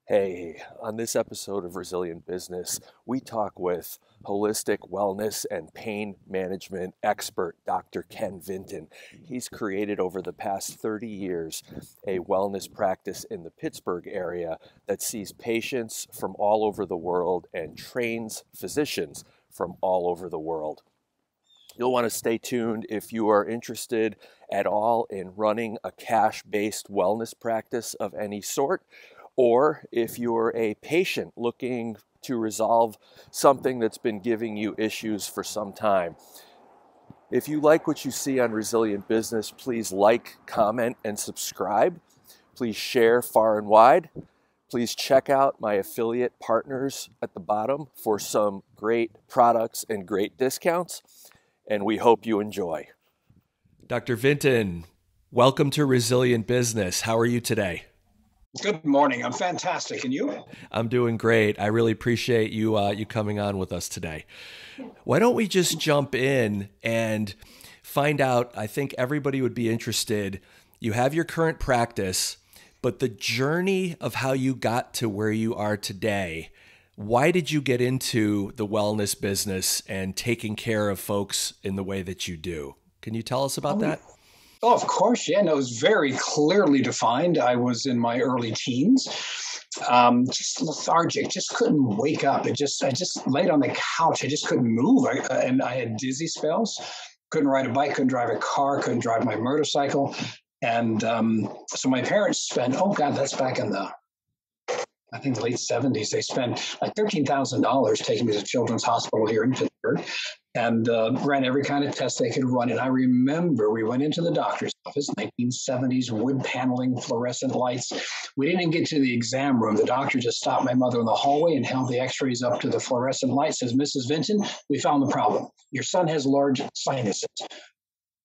Hey, on this episode of Resilient Business, we talk with holistic wellness and pain management expert Dr. Ken Vinton. He's created over the past 30 years a wellness practice in the Pittsburgh area that sees patients from all over the world and trains physicians from all over the world. You'll want to stay tuned if you are interested at all in running a cash-based wellness practice of any sort, or if you're a patient looking to resolve something that's been giving you issues for some time. If you like what you see on Resilient Business, please like, comment, and subscribe. Please share far and wide. Please check out my affiliate partners at the bottom for some great products and great discounts. And we hope you enjoy. Dr. Vinton, welcome to Resilient Business. How are you today? Good morning. I'm fantastic. And you? I'm doing great. I really appreciate you coming on with us today. Why don't we just jump in and find out? I think everybody would be interested. You have your current practice, but the journey of how you got to where you are today. Why did you get into the wellness business and taking care of folks in the way that you do? Can you tell us about that? Oh, of course. Yeah, no, it was very clearly defined. I was in my early teens, just lethargic, just couldn't wake up. I just laid on the couch. I just couldn't move. And I had dizzy spells, couldn't ride a bike, couldn't drive a car, couldn't drive my motorcycle. And so my parents spent, oh God, that's back in the, I think the late 70s, they spent like $13,000 taking me to Children's Hospital here in Pittsburgh and ran every kind of test they could run. And I remember we went into the doctor's office, 1970s, wood paneling, fluorescent lights. We didn't even get to the exam room. The doctor just stopped my mother in the hallway and held the x-rays up to the fluorescent light, says, Mrs. Vinton, we found the problem. Your son has large sinuses.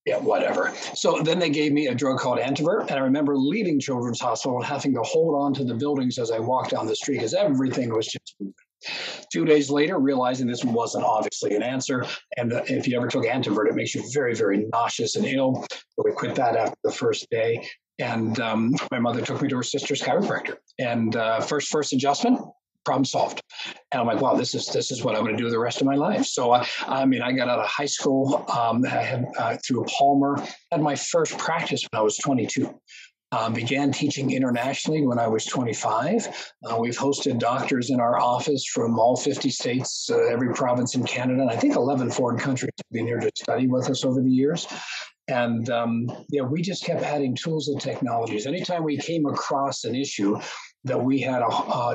Yeah, whatever. So then they gave me a drug called Antivert. And I remember leaving Children's Hospital and having to hold on to the buildings as I walked down the street because everything was just moving. 2 days later, realizing this wasn't obviously an answer. And if you ever took Antivert, it makes you very, very nauseous and ill. So we quit that after the first day. And my mother took me to her sister's chiropractor. And first adjustment, problem solved. And I'm like, wow, this is what I'm going to do the rest of my life. So, I got out of high school, I had through Palmer, had my first practice when I was 22. Began teaching internationally when I was 25. We've hosted doctors in our office from all 50 states, every province in Canada, and I think 11 foreign countries have been here to study with us over the years. And we just kept adding tools and technologies. Anytime we came across an issue that we had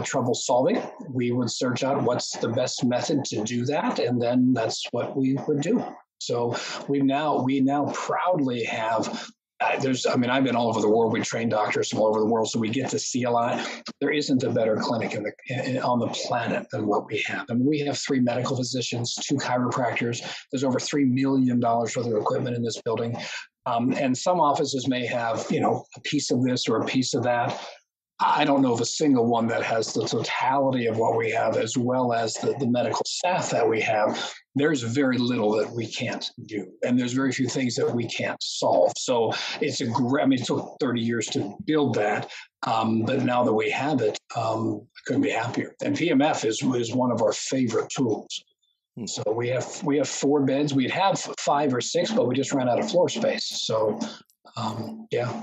trouble solving, we would search out what's the best method to do that, and then that's what we would do. So we now proudly have. I've been all over the world. We train doctors from all over the world, so we get to see a lot. There isn't a better clinic on the planet than what we have. I mean, we have 3 medical physicians, 2 chiropractors. There's over $3 million worth of equipment in this building. And some offices may have, a piece of this or a piece of that. I don't know of a single one that has the totality of what we have, as well as the medical staff that we have. There's very little that we can't do, and there's very few things that we can't solve. So it took 30 years to build that, but now that we have it, I couldn't be happier. And PEMF is one of our favorite tools. So we have 4 beds. We'd have 5 or 6, but we just ran out of floor space. So yeah.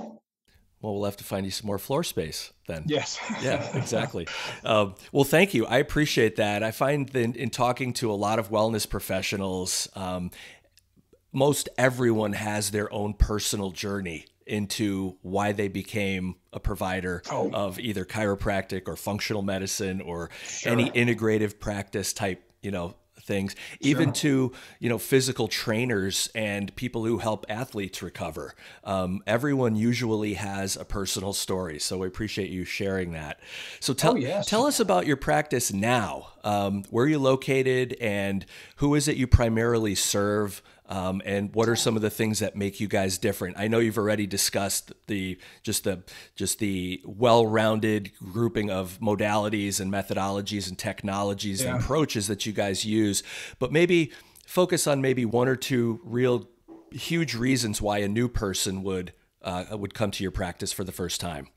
Well, we'll have to find you some more floor space then. Yes. Yeah, exactly. Well, thank you. I appreciate that. I find that in talking to a lot of wellness professionals, most everyone has their own personal journey into why they became a provider of either chiropractic or functional medicine or any integrative practice type, things, even to, physical trainers and people who help athletes recover. Everyone usually has a personal story. So we appreciate you sharing that. So tell us about your practice now. Where are you located and who is it you primarily serve? And what are some of the things that make you guys different? I know you've already discussed the well-rounded grouping of modalities and methodologies and technologies and approaches that you guys use, but maybe focus on maybe 1 or 2 real huge reasons why a new person would come to your practice for the first time.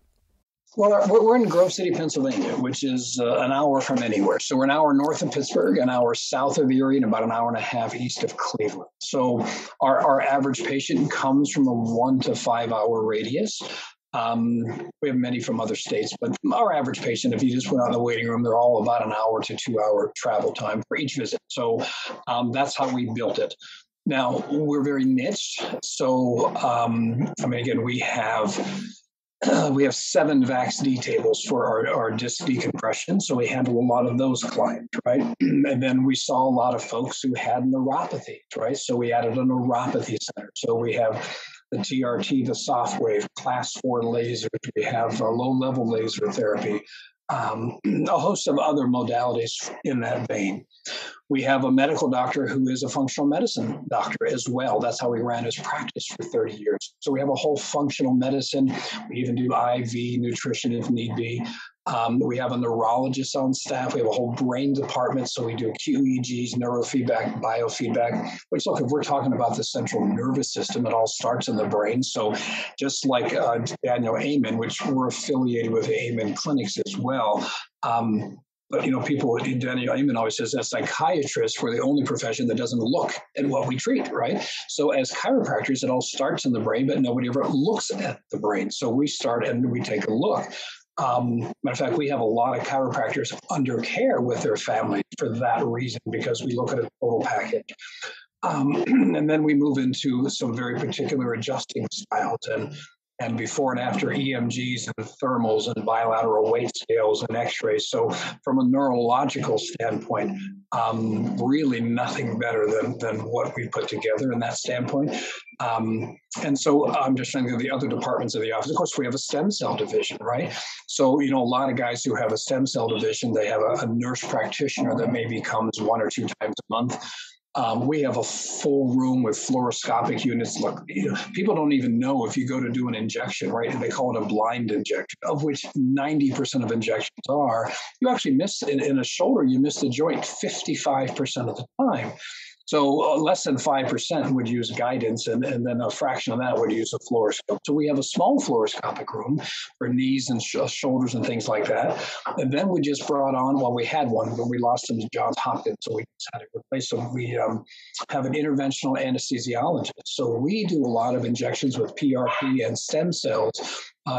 Well, we're in Grove City, Pennsylvania, which is an hour from anywhere. So we're an hour north of Pittsburgh, an hour south of Erie, and about an hour and a half east of Cleveland. So our average patient comes from a 1 to 5 hour radius. We have many from other states, but our average patient, if you just went out in the waiting room, they're all about an hour to 2 hour travel time for each visit. So that's how we built it. Now, we're very niched. So, again, we have 7 VAX-D tables for our disc decompression. So we handle a lot of those clients, right? And then we saw a lot of folks who had neuropathy, right? So we added a neuropathy center. So we have the TRT, the soft wave, class 4 lasers. We have low-level laser therapy, a host of other modalities in that vein. We have a medical doctor who is a functional medicine doctor as well. That's how we ran his practice for 30 years. So we have a whole functional medicine. We even do IV nutrition if need be. We have a neurologist on staff. We have a whole brain department. So we do QEEGs, neurofeedback, biofeedback, which, look, if we're talking about the central nervous system, it all starts in the brain. So just like Daniel Amen, which we're affiliated with the Amen clinics as well. But, people, Daniel Amen always says that psychiatrists were the only profession that doesn't look at what we treat, right? So as chiropractors, it all starts in the brain, but nobody ever looks at the brain. So we start and we take a look. Matter of fact, we have a lot of chiropractors under care with their families for that reason, because we look at a total package. And then we move into some very particular adjusting styles and before and after EMGs and thermals and bilateral weight scales and x-rays. So from a neurological standpoint, really nothing better than what we put together in that standpoint. And so I'm just trying to think of the other departments of the office. Of course, we have a stem cell division, right? So, a lot of guys who have a stem cell division, they have a nurse practitioner that maybe comes 1 or 2 times a month. We have a full room with fluoroscopic units. Look, people don't even know if you go to do an injection, right? They call it a blind injection, of which 90% of injections are. You actually miss in a shoulder, you miss the joint 55% of the time. So less than 5% would use guidance, and then a fraction of that would use a fluoroscope. So we have a small fluoroscopic room for knees and shoulders and things like that. And then we just brought on, well, we had one, but we lost him to Johns Hopkins, so we just had to replace him. We have an interventional anesthesiologist. So we do a lot of injections with PRP and stem cells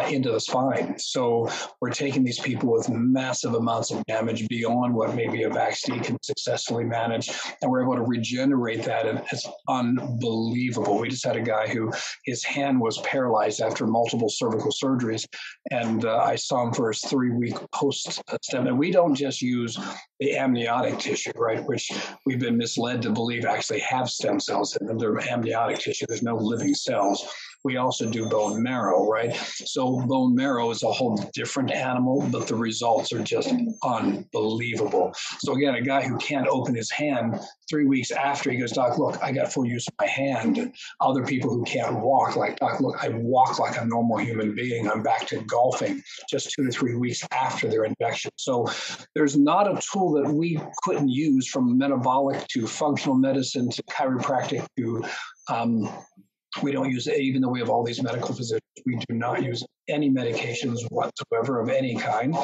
into the spine. So we're taking these people with massive amounts of damage beyond what maybe a vaccine can successfully manage, and we're able to regenerate that, and it's unbelievable. We just had a guy who his hand was paralyzed after multiple cervical surgeries, and I saw him for his 3-week post-stem, and we don't just use the amniotic tissue, right, which we've been misled to believe actually have stem cells in them. They're amniotic tissue. There's no living cells. We also do bone marrow, right? So bone marrow is a whole different animal, but the results are just unbelievable. So again, a guy who can't open his hand 3 weeks after, he goes, Doc, look, I got full use of my hand. And other people who can't walk, like, Doc, look, I walk like a normal human being. I'm back to golfing just 2 to 3 weeks after their injection. So there's not a tool that we couldn't use, from metabolic to functional medicine to chiropractic to we don't use it, even though we have all these medical physicians. We do not use any medications whatsoever of any kind.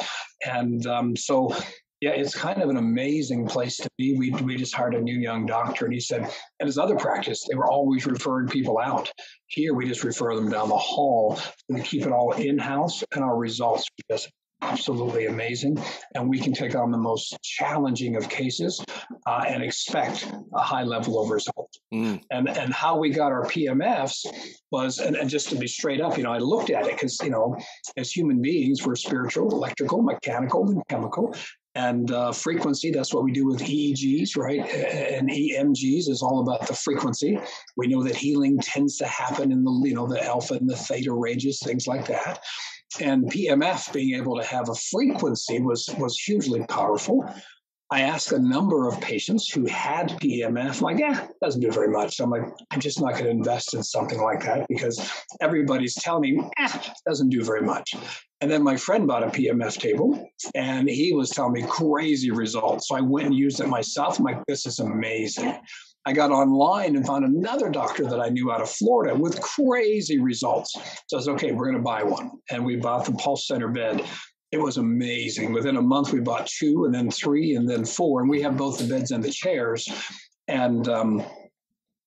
And so, yeah, it's kind of an amazing place to be. We just hired a new young doctor, and he said, at his other practice, they were always referring people out. Here, we just refer them down the hall. We keep it all in-house, and our results are just absolutely amazing. And we can take on the most challenging of cases and expect a high level of results. And how we got our PMFs was, and just to be straight up, I looked at it because, as human beings, we're spiritual, electrical, mechanical, and chemical. And frequency, that's what we do with EEGs, right? And EMGs is all about the frequency. We know that healing tends to happen in the alpha and the theta ranges, things like that. And PMF being able to have a frequency was hugely powerful. I asked a number of patients who had PMF, like, it doesn't do very much. So I'm like, I'm just not going to invest in something like that because everybody's telling me, it doesn't do very much. And then my friend bought a PMF table, and he was telling me crazy results. So I went and used it myself. I'm like, this is amazing. I got online and found another doctor that I knew out of Florida with crazy results. So I said, okay, we're going to buy one. And we bought the Pulse Center bed. It was amazing. Within a month, we bought 2 and then 3 and then 4. And we have both the beds and the chairs. And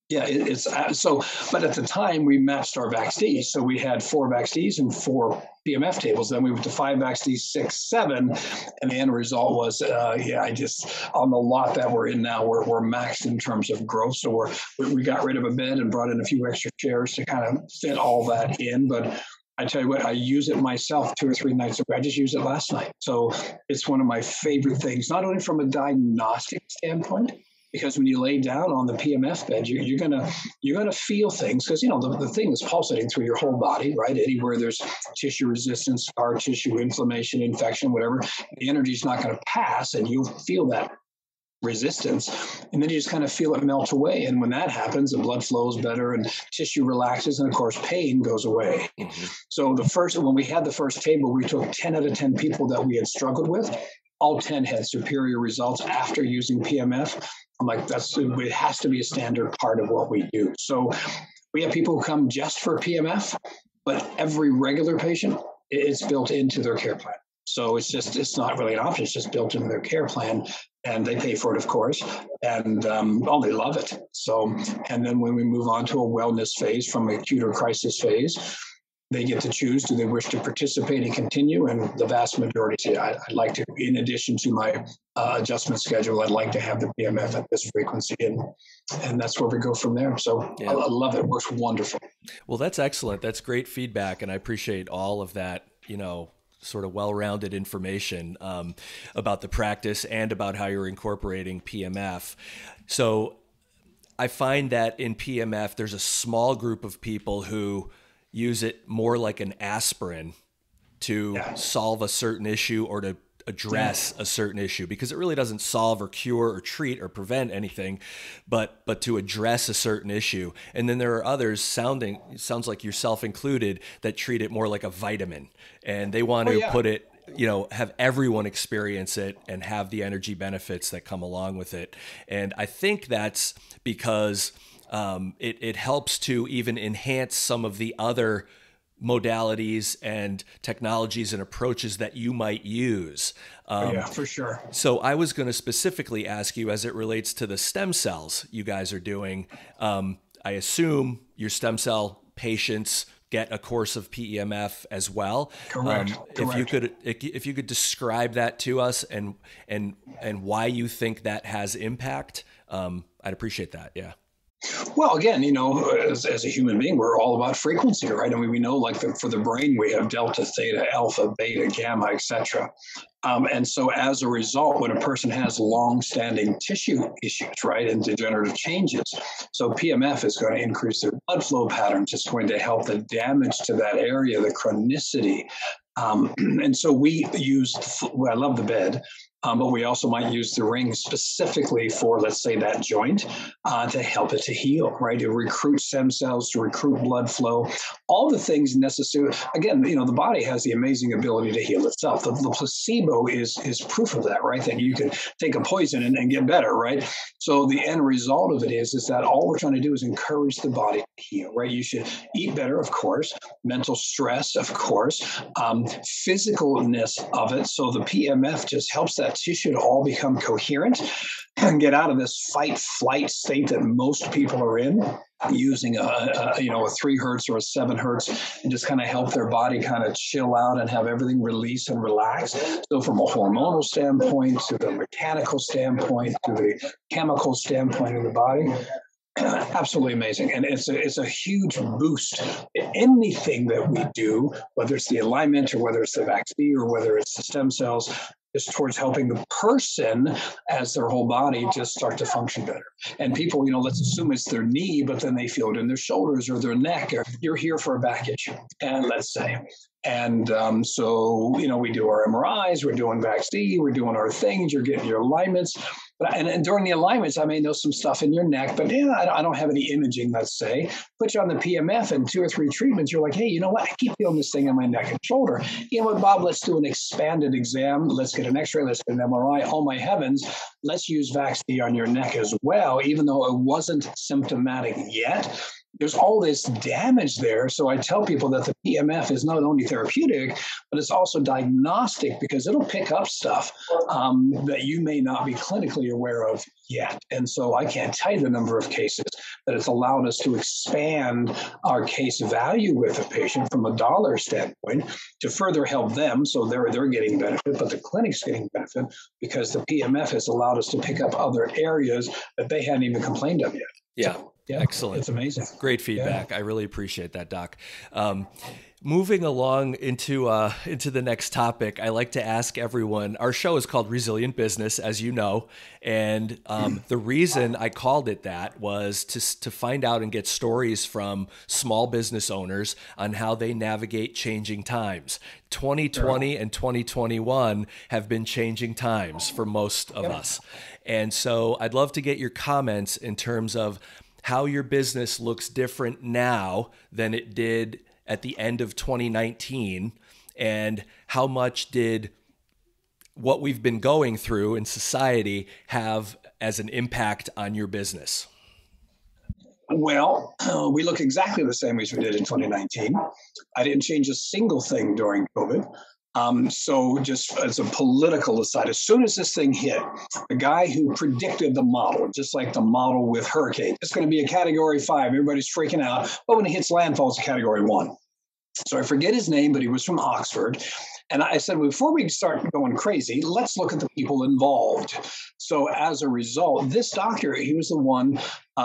yeah, it's so, but at the time we matched our VaxD. So we had 4 VaxDs and 4 PMF tables. Then we went to 5 VaxDs, 6, 7. And the end result was, on the lot that we're in now, we're maxed in terms of growth. So we got rid of a bed and brought in a few extra chairs to kind of fit all that in. But I tell you what, I use it myself 2 or 3 nights a week. I just used it last night. So it's one of my favorite things, not only from a diagnostic standpoint, because when you lay down on the PMF bed, you're gonna feel things, because the thing is pulsating through your whole body, right? Anywhere there's tissue resistance, scar tissue, inflammation, infection, whatever, the energy's not going to pass, and you'll feel that resistance, and then you just kind of feel it melt away. And when that happens, the blood flows better and tissue relaxes, and of course pain goes away. Mm-hmm. So when we had the first table, we took 10 out of 10 people that we had struggled with. All 10 had superior results after using PMF. I'm like, it has to be a standard part of what we do. So we have people who come just for PMF, but every regular patient, it's built into their care plan. So it's not really an option. It's just built into their care plan, and they pay for it, of course, and they love it. So, and then when we move on to a wellness phase from acute or crisis phase, they get to choose, do they wish to participate and continue? And the vast majority say, I'd like to, in addition to my adjustment schedule, I'd like to have the PMF at this frequency. And that's where we go from there. So yeah. I love it. It works wonderful. Well, that's excellent. That's great feedback. And I appreciate all of that, sort of well-rounded information about the practice and about how you're incorporating PMF. So I find that in PMF, there's a small group of people who use it more like an aspirin to solve a certain issue or to address a certain issue, because it really doesn't solve or cure or treat or prevent anything, but to address a certain issue. And then there are others, sounds like yourself included, that treat it more like a vitamin, and they want to put it, have everyone experience it and have the energy benefits that come along with it. And I think that's because it helps to even enhance some of the other modalities and technologies and approaches that you might use. Yeah, for sure. So I was going to specifically ask you, as it relates to the stem cells you guys are doing, I assume your stem cell patients get a course of PEMF as well. Correct. If you could describe that to us and why you think that has impact, I'd appreciate that. Yeah. Well, again, as a human being, we're all about frequency, right? I mean, we know, like for the brain, we have delta, theta, alpha, beta, gamma, etc. And so as a result, when a person has long-standing tissue issues, right, and degenerative changes, so PMF is going to increase their blood flow patterns. It's going to help the damage to that area, the chronicity. And so we use, I love the bed, but we also might use the ring specifically for, let's say, that joint to help it to heal, right? To recruit stem cells, to recruit blood flow, all the things necessary. Again, the body has the amazing ability to heal itself. The placebo is proof of that, right? That you can take a poison and get better, right? So the end result of it is that all we're trying to do is encourage the body to heal, right? You should eat better, of course, mental stress, of course, physicalness of it. So the PMF just helps that tissue to all become coherent and get out of this fight-flight state that most people are in, using a 3 hertz or a 7 hertz, and just kind of help their body kind of chill out and have everything release and relax. So from a hormonal standpoint, to the mechanical standpoint, to the chemical standpoint of the body, absolutely amazing. And it's a huge boost. Anything that we do, whether it's the alignment or whether it's the vaccine or whether it's the stem cells, is towards helping the person as their whole body just start to function better. And people, let's assume it's their knee, but then they feel it in their shoulders or their neck, or you're here for a back issue, and let's say. And so, we do our MRIs, we're doing vaccine, we're doing our things, you're getting your alignments. And during the alignments, I may know some stuff in your neck, but I don't have any imaging, let's say. Put you on the PMF and 2 or 3 treatments. You're like, hey, you know what? I keep feeling this thing in my neck and shoulder. You know what, Bob? Let's do an expanded exam. Let's get an X-ray. Let's get an MRI. Oh my heavens! Let's use Vax-D on your neck as well, even though it wasn't symptomatic yet. There's all this damage there. So I tell people that the PMF is not only therapeutic, but it's also diagnostic, because it'll pick up stuff that you may not be clinically aware of yet. And so I can't tell you the number of cases that it's allowed us to expand our case value with a patient from a dollar standpoint to further help them. So they're getting benefit, but the clinic's getting benefit because the PMF has allowed us to pick up other areas that they hadn't even complained of yet. Yeah. So, yeah, excellent. It's amazing. Great feedback. Yeah. I really appreciate that, Doc. Moving along into the next topic, I like to ask everyone, our show is called Resilient Business, as you know, and the reason I called it that was to find out and get stories from small business owners on how they navigate changing times. 2020 and 2021 have been changing times for most of us. And so I'd love to get your comments in terms of how your business looks different now than it did at the end of 2019, and how much did what we've been going through in society have as an impact on your business? Well, we look exactly the same as we did in 2019. I didn't change a single thing during COVID. So just as a political aside, as soon as this thing hit, the guy who predicted the model, just like the model with hurricane, it's going to be a category 5. Everybody's freaking out. But when it hits landfall, it's a category 1. So I forget his name, but he was from Oxford. And I said, before we start going crazy, let's look at the people involved. So as a result, this doctor, he was the one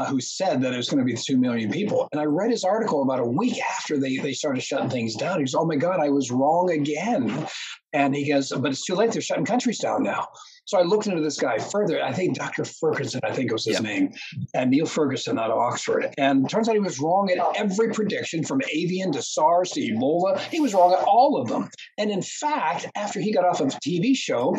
who said that it was going to be 2 million people. And I read his article about a week after they started shutting things down. He goes, oh my God, I was wrong again. And he goes, but it's too late. They're shutting countries down now. So I looked into this guy further. I think Dr. Ferguson, I think was his name, and Neil Ferguson out of Oxford. And it turns out he was wrong at every prediction, from avian to SARS to Ebola. He was wrong at all of them. And in fact, after he got off of a TV show,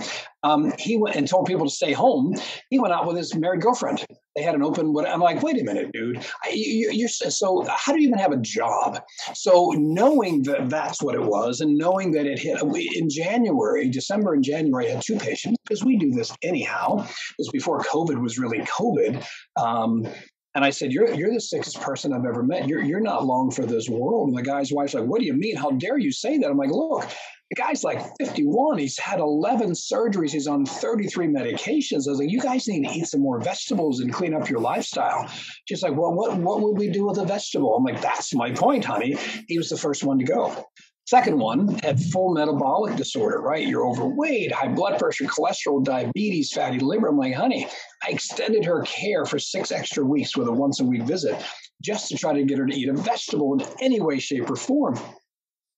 he went and told people to stay home. He went out with his married girlfriend. They had an open. I'm like, wait a minute, dude. You're so how do you even have a job? So knowing that that's what it was, and knowing that it hit in December and January, I had 2 patients, because we do this anyhow. It was before COVID was really COVID. And I said, you're the sickest person I've ever met. You're not long for this world. And the guy's wife's like, what do you mean? How dare you say that? I'm like, look, the guy's like 51. He's had 11 surgeries. He's on 33 medications. I was like, you guys need to eat some more vegetables and clean up your lifestyle. She's like, well, what would we do with a vegetable? I'm like, that's my point, honey. He was the first one to go. Second one had full metabolic disorder, right? You're overweight, high blood pressure, cholesterol, diabetes, fatty liver. I'm like, honey, I extended her care for 6 extra weeks with a once-a-week visit just to try to get her to eat a vegetable in any way, shape, or form.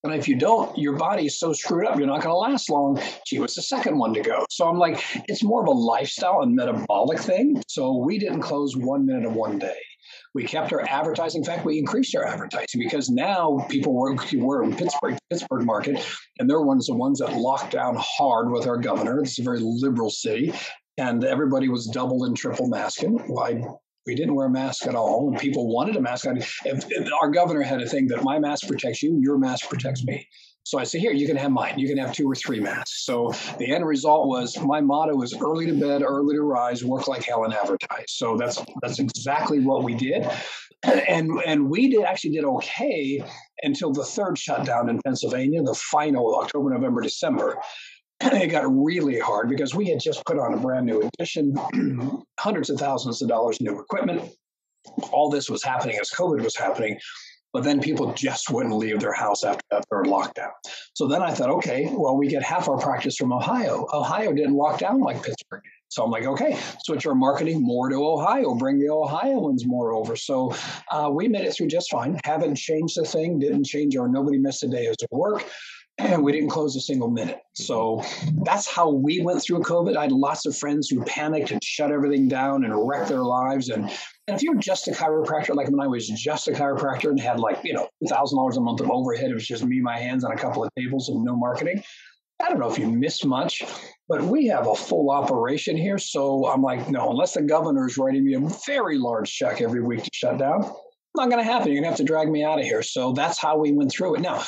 And if you don't, your body is so screwed up, you're not going to last long. She was the second one to go. So I'm like, it's more of a lifestyle and metabolic thing. So we didn't close 1 minute of one day. We kept our advertising. In fact, we increased our advertising, because now people were in Pittsburgh market, and they're the ones that locked down hard with our governor. It's a very liberal city, and everybody was double and triple masking. We didn't wear a mask at all, and people wanted a mask. If our governor had a thing that my mask protects you, your mask protects me. So I say, here, you can have mine. You can have 2 or 3 masks. So the end result was, my motto is early to bed, early to rise, work like hell, and advertise. So that's exactly what we did. And we actually did okay until the 3rd shutdown in Pennsylvania, the final October, November, December. It got really hard because we had just put on a brand new addition, hundreds of thousands of dollars new equipment. All this was happening as COVID was happening. But then people just wouldn't leave their house after that 3rd lockdown. So then I thought, okay, well, we get half our practice from Ohio. Ohio didn't lock down like Pittsburgh did. So I'm like, okay, switch our marketing more to Ohio, bring the Ohioans more over. So we made it through just fine. Haven't changed the thing, didn't change nobody missed a day of work. And we didn't close a single minute. So that's how we went through COVID. I had lots of friends who panicked and shut everything down and wrecked their lives. And if you're just a chiropractor, like when I was just a chiropractor and had $2,000 a month of overhead, it was just me, my hands, on a couple of tables and no marketing. I don't know if you miss much, but we have a full operation here. So I'm like, no, unless the governor is writing me a very large check every week to shut down, not going to happen. You're going to have to drag me out of here. So that's how we went through it. Now,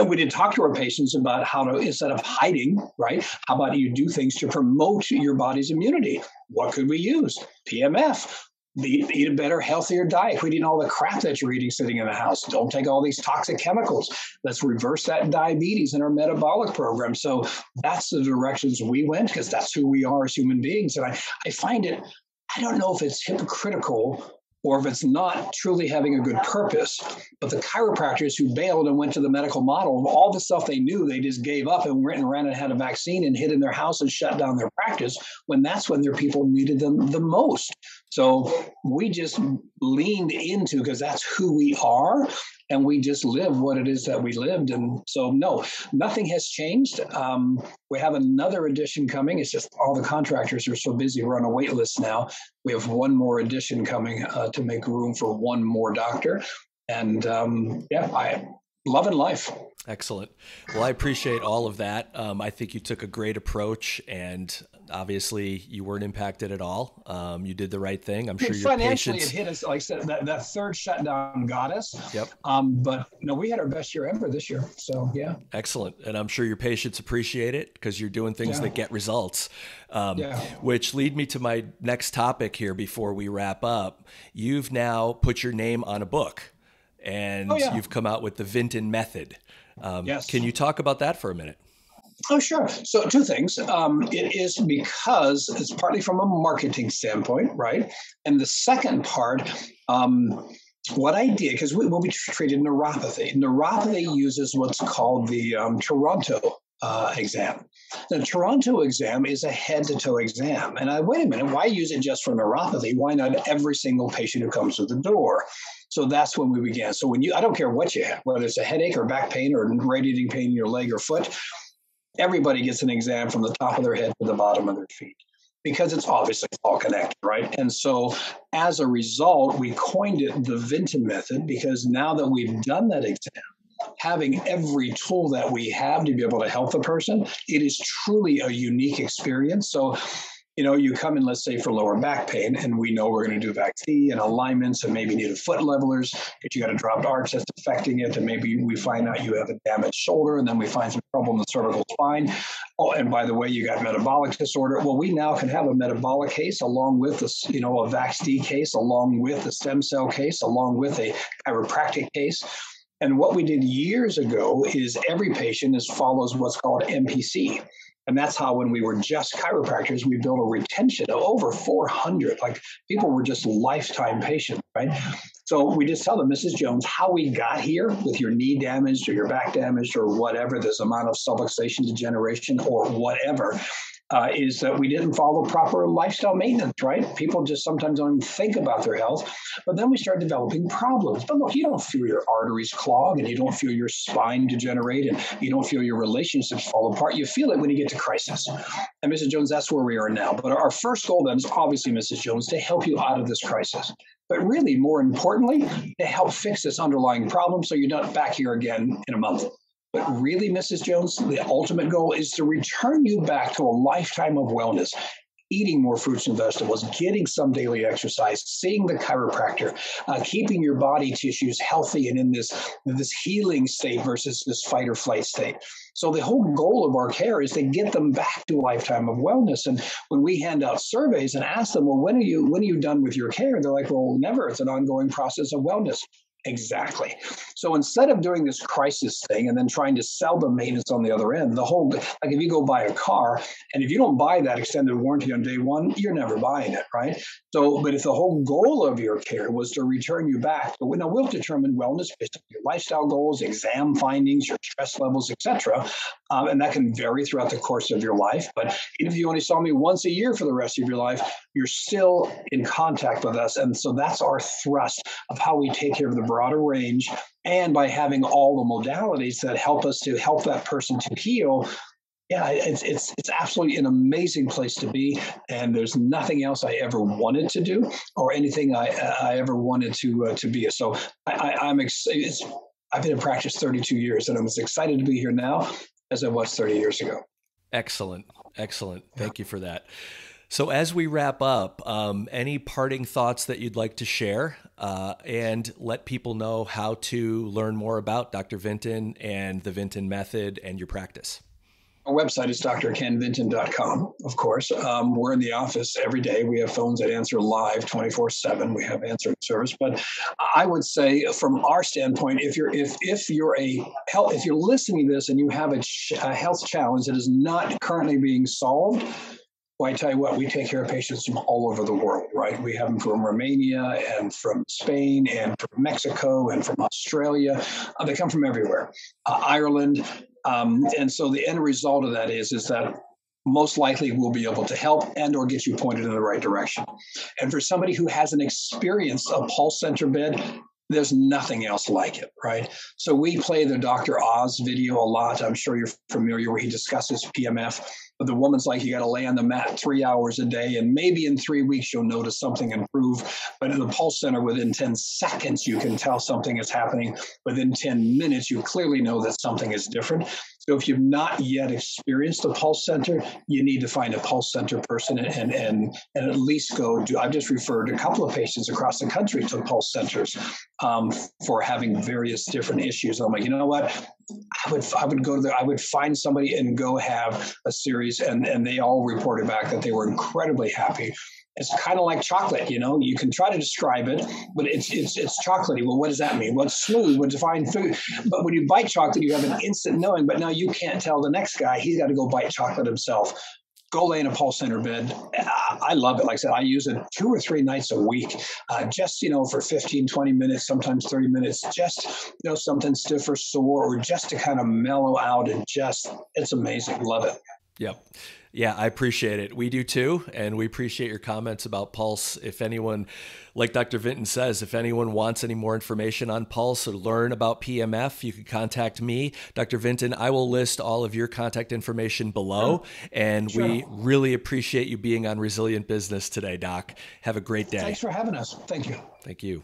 we did talk to our patients about how to, instead of hiding, right? How about you do things to promote your body's immunity? What could we use? PMF. Eat a better, healthier diet. Quit eating all the crap that you're eating sitting in the house. Don't take all these toxic chemicals. Let's reverse that diabetes in our metabolic program. So that's the directions we went, because that's who we are as human beings. And I find it, I don't know if it's hypocritical or if it's not truly having a good purpose. But the chiropractors who bailed and went to the medical model, of all the stuff they knew, they just gave up and went and ran and had a vaccine and hid in their house and shut down their practice when that's when their people needed them the most. So we just leaned into, because that's who we are, and we just live what it is that we lived. And so, no, nothing has changed. We have another edition coming. It's just all the contractors are so busy. We're on a wait list now. We have one more edition coming to make room for one more doctor. And I loving life. Excellent. Well, I appreciate all of that. I think you took a great approach, and obviously you weren't impacted at all. You did the right thing. I'm sure your financially patients... it hit us. Like I said, that third shutdown got us. Yep. But no, we had our best year ever this year. So yeah. Excellent. And I'm sure your patients appreciate it, because you're doing things that get results. Which lead me to my next topic here before we wrap up. You've now put your name on a book, and you've come out with the Vinton Method. Yes. Can you talk about that for a minute? Oh, sure. So two things. It is because it's partly from a marketing standpoint, right? And the second part, what I did, because we treated neuropathy. Neuropathy uses what's called the Toronto exam. The Toronto exam is a head-to-toe exam. And wait a minute, why use it just for neuropathy? Why not every single patient who comes through the door? So that's when we began. So I don't care what you have, whether it's a headache or back pain or radiating pain in your leg or foot, everybody gets an exam from the top of their head to the bottom of their feet, because it's obviously all connected, right? And so as a result, we coined it the Vinton Method, because now that we've done that exam, having every tool that we have to be able to help the person, it is truly a unique experience. So, you come in, let's say, for lower back pain, and we know we're going to do vaccine and alignments and maybe need a foot levelers, because you got a dropped arch that's affecting it, and maybe we find out you have a damaged shoulder, and then we find some trouble in the cervical spine. Oh, and by the way, you got metabolic disorder. Well, we now can have a metabolic case along with a Vax-D case, along with a stem cell case, along with a chiropractic case. And what we did years ago is every patient follows what's called MPC. And that's how, when we were just chiropractors, we built a retention of over 400. Like, people were just lifetime patients, right? So we just tell them, Mrs. Jones, how we got here with your knee damaged or your back damaged or whatever, this amount of subluxation degeneration or whatever, is that we didn't follow proper lifestyle maintenance, right? People just sometimes don't even think about their health. But then we start developing problems. But look, you don't feel your arteries clog, and you don't feel your spine degenerate, and you don't feel your relationships fall apart. You feel it when you get to crisis. And Mrs. Jones, that's where we are now. But our first goal then is obviously, Mrs. Jones, to help you out of this crisis. But really, more importantly, to help fix this underlying problem so you're not back here again in a month. But really, Mrs. Jones, the ultimate goal is to return you back to a lifetime of wellness, eating more fruits and vegetables, getting some daily exercise, seeing the chiropractor, keeping your body tissues healthy and in this healing state versus this fight or flight state. So the whole goal of our care is to get them back to a lifetime of wellness. And when we hand out surveys and ask them, well, when are you done with your care? They're like, well, never. It's an ongoing process of wellness. Exactly. So instead of doing this crisis thing and then trying to sell the maintenance on the other end, like if you go buy a car, and if you don't buy that extended warranty on day one, you're never buying it, right? So, but if the whole goal of your care was to return you back, we'll determine wellness based on your lifestyle goals, exam findings, your stress levels, etc. And that can vary throughout the course of your life. But if you only saw me once a year for the rest of your life, you're still in contact with us. And so that's our thrust of how we take care of the broader range, and by having all the modalities that help us to help that person to heal. Yeah, it's absolutely an amazing place to be, and there's nothing else I ever wanted to do or anything I ever wanted to be. So I'm excited. I've been in practice 32 years, and I'm as excited to be here now as I was 30 years ago. Excellent. Excellent. Thank you for that. So as we wrap up, any parting thoughts that you'd like to share and let people know how to learn more about Dr. Vinton and the Vinton Method and your practice? Our website is drkenvinton.com, of course. We're in the office every day. We have phones that answer live 24/7. We have answering service. But I would say, from our standpoint, if you're listening to this and you have a health challenge that is not currently being solved, well, I tell you what, we take care of patients from all over the world, right? We have them from Romania and from Spain and from Mexico and from Australia. They come from everywhere, Ireland. And so the end result of that is that most likely we'll be able to help and or get you pointed in the right direction. And for somebody who hasn't experienced a pulse center bed, there's nothing else like it, right? So we play the Dr. Oz video a lot. I'm sure you're familiar, where he discusses PMF. But the woman's like, you got to lay on the mat 3 hours a day, and maybe in 3 weeks you'll notice something improve. But in the pulse center, within 10 seconds, you can tell something is happening. Within 10 minutes, you clearly know that something is different. So if you've not yet experienced a pulse center, you need to find a pulse center person and at least go do. I've just referred a couple of patients across the country to pulse centers for having various different issues. I'm like, you know what? I would go to I would find somebody and go have a series, and they all reported back that they were incredibly happy. It's kind of like chocolate, you can try to describe it, but it's chocolatey. Well, what does that mean? Well, it's smooth, well, define food. But when you bite chocolate, you have an instant knowing, but now you can't tell the next guy. He's got to go bite chocolate himself. Go lay in a pulse center bed. I love it. Like I said, I use it 2 or 3 nights a week, just, for 15, 20 minutes, sometimes 30 minutes, just, something stiff or sore, or just to kind of mellow out, and it's amazing. Love it. Yep. Yeah, I appreciate it. We do too. And we appreciate your comments about Pulse. If anyone, like Dr. Vinton says, if anyone wants any more information on Pulse or learn about PMF, you can contact me, Dr. Vinton. I will list all of your contact information below. And we really appreciate you being on Resilient Business today, Doc. Have a great day. Thanks for having us. Thank you. Thank you.